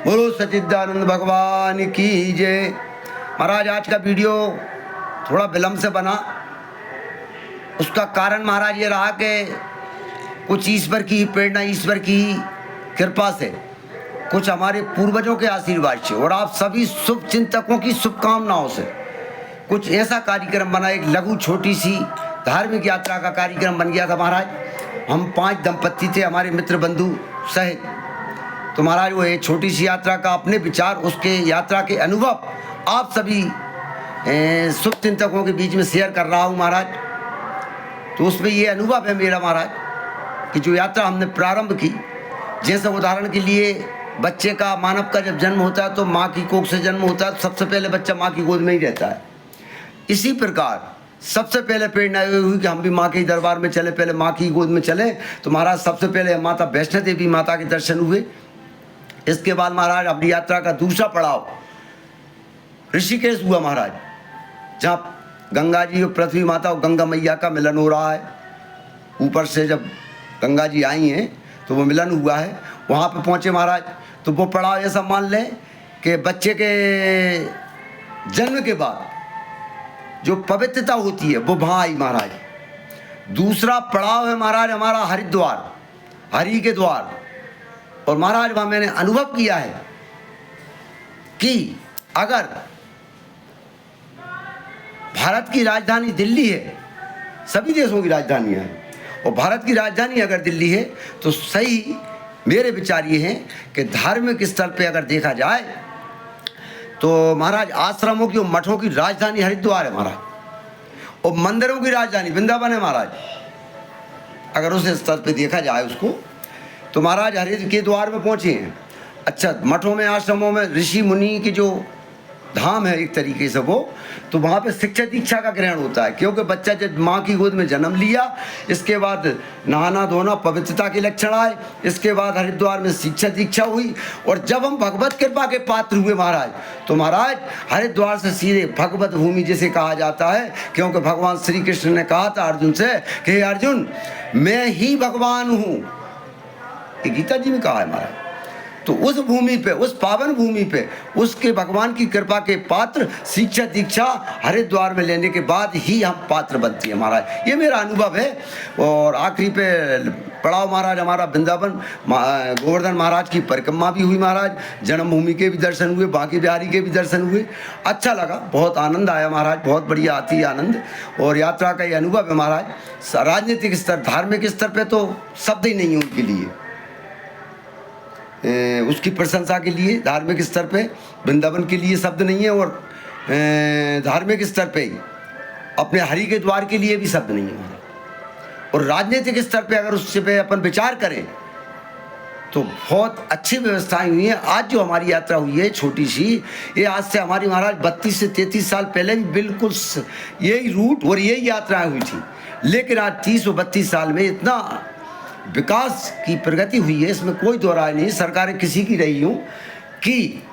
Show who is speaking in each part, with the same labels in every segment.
Speaker 1: बोलो सच्चिदानंद भगवान की जय। महाराज आज का वीडियो थोड़ा विलम्ब से बना, उसका कारण महाराज ये रहा कि कुछ ईश्वर की प्रेरणा, ईश्वर की कृपा से, कुछ हमारे पूर्वजों के आशीर्वाद से और आप सभी शुभ चिंतकों की शुभकामनाओं से कुछ ऐसा कार्यक्रम बना, एक लघु छोटी सी धार्मिक यात्रा का कार्यक्रम बन गया था महाराज। हम 5 दंपत्ति थे हमारे मित्र बंधु सहित। तो महाराज वो एक छोटी सी यात्रा का अपने विचार, उसके यात्रा के अनुभव आप सभी शुभ चिंतकों के बीच में शेयर कर रहा हूँ महाराज। तो उसमें ये अनुभव है मेरा महाराज कि जो यात्रा हमने प्रारंभ की, जैसे उदाहरण के लिए बच्चे का, मानव का जब जन्म होता है तो माँ की कोख से जन्म होता है, तो सबसे पहले बच्चा माँ की गोद में ही रहता है। इसी प्रकार सबसे पहले प्रेरणा हुई कि हम भी माँ के दरबार में चले, पहले माँ की गोद में चले। तो महाराज सबसे पहले माता वैष्णो देवी माता के दर्शन हुए। इसके बाद महाराज अपनी यात्रा का दूसरा पड़ाव ऋषिकेश हुआ महाराज, जहाँ गंगा जी और पृथ्वी माता और गंगा मैया का मिलन हो रहा है। ऊपर से जब गंगा जी आई हैं तो वो मिलन हुआ है, वहाँ पे पहुँचे महाराज। तो वो पड़ाव ऐसा मान लें कि बच्चे के जन्म के बाद जो पवित्रता होती है वो वहाँ आई महाराज। दूसरा पड़ाव है महाराज हमारा हरिद्वार, हरि के द्वार। और महाराज वहाँ मैंने अनुभव किया है कि अगर भारत की राजधानी दिल्ली है, सभी देशों की राजधानियाँ हैं, और भारत की राजधानी अगर दिल्ली है तो सही मेरे विचार ये हैं कि धार्मिक स्तर पे अगर देखा जाए तो महाराज आश्रमों की और मठों की राजधानी हरिद्वार है महाराज, और मंदिरों की राजधानी वृंदावन है महाराज। अगर उस स्तर पे देखा जाए उसको तो महाराज हरि के द्वार में पहुँचे हैं। अच्छा, मठों में, आश्रमों में ऋषि मुनि की जो धाम है एक तरीके से वो, तो वहाँ पे शिक्षा दीक्षा का ग्रहण होता है, क्योंकि बच्चा जब माँ की गोद में जन्म लिया, इसके बाद नहाना धोना पवित्रता के लक्षण आए, इसके बाद हरिद्वार में शिक्षा दीक्षा हुई। और जब हम भगवत कृपा के पात्र हुए महाराज, तो महाराज हरिद्वार से सीधे भगवत भूमि जिसे कहा जाता है, क्योंकि भगवान श्री कृष्ण ने कहा था अर्जुन से कि अर्जुन मैं ही भगवान हूँ, ये गीता जी में कहा है महाराज। तो उस भूमि पे, उस पावन भूमि पे उसके भगवान की कृपा के पात्र शिक्षा दीक्षा हरिद्वार में लेने के बाद ही हम पात्र बनती है महाराज। ये मेरा अनुभव है। और आखिरी पे पड़ाव महाराज हमारा वृंदावन, गोवर्धन महाराज की परिक्रमा भी हुई महाराज, जन्मभूमि के भी दर्शन हुए, बांके बिहारी के भी दर्शन हुए। अच्छा लगा, बहुत आनंद आया महाराज, बहुत बढ़िया आती है आनंद। और यात्रा का ये अनुभव है महाराज। राजनीतिक स्तर, धार्मिक स्तर पर तो शब्द ही नहीं है उनके लिए, उसकी प्रशंसा के लिए धार्मिक स्तर पे वृंदावन के लिए शब्द नहीं है, और धार्मिक स्तर पे अपने हरि के द्वार के लिए भी शब्द नहीं है। और राजनीतिक स्तर पे अगर उससे पे अपन विचार करें तो बहुत अच्छी व्यवस्थाएं हुई हैं। आज जो हमारी यात्रा हुई है छोटी सी, ये आज से हमारी महाराज 32 से 33 साल पहले भी बिल्कुल यही रूट और यही यात्राएं हुई थी, लेकिन आज 30 और 32 साल में इतना विकास की प्रगति हुई है, इसमें कोई दो राय नहीं। सरकारें किसी की रही हूँ कि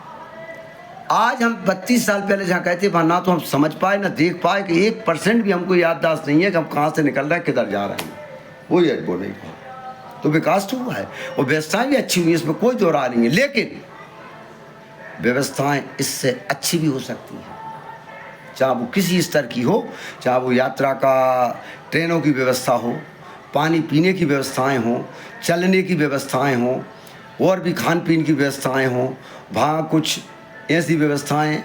Speaker 1: आज हम 32 साल पहले जहाँ कहते वहाँ ना तो हम समझ पाए ना देख पाए कि 1% भी हमको याददाश्त नहीं है कि हम कहाँ से निकल रहे हैं, किधर जा रहे हैं, कोई वो नहीं। तो विकास तो हुआ है और व्यवस्थाएं भी अच्छी हुई है, इसमें कोई दो राय नहीं है। लेकिन व्यवस्थाएं इससे अच्छी भी हो सकती हैं, चाहे वो किसी स्तर की हो, चाहे वो यात्रा का ट्रेनों की व्यवस्था हो, पानी पीने की व्यवस्थाएं हों, चलने की व्यवस्थाएं हों, और भी खान पीन की व्यवस्थाएं हों, वहाँ कुछ ऐसी व्यवस्थाएं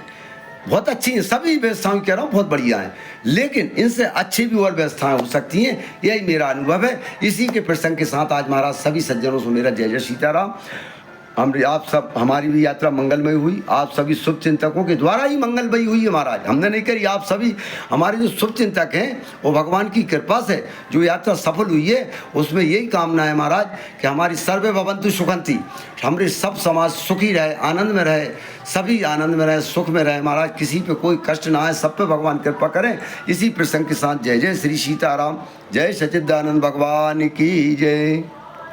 Speaker 1: बहुत अच्छी हैं। सभी व्यवस्थाएं कह रहा हूँ बहुत बढ़िया हैं, लेकिन इनसे अच्छी भी और व्यवस्थाएं हो सकती हैं, यही मेरा अनुभव है। इसी के प्रसंग के साथ आज महाराज सभी सज्जनों से मेरा जय जय सीताराम। आप सब, हमारी भी यात्रा मंगलमय हुई, आप सभी शुभ चिंतकों के द्वारा ही मंगलमय हुई है महाराज, हमने नहीं करी। आप सभी हमारे जो शुभ चिंतक हैं वो भगवान की कृपा से जो यात्रा सफल हुई है, उसमें यही कामना है महाराज कि हमारी सर्वे भवन्तु सुखंती, हमारे सब समाज सुखी रहे, आनंद में रहे, सभी आनंद में रहे, सुख में रहे महाराज, किसी पे कोई कष्ट ना आए, सब पे भगवान कृपा करें। इसी प्रसंग के साथ जय जय श्री सीताराम, जय सच्चिदानंद भगवान की जय।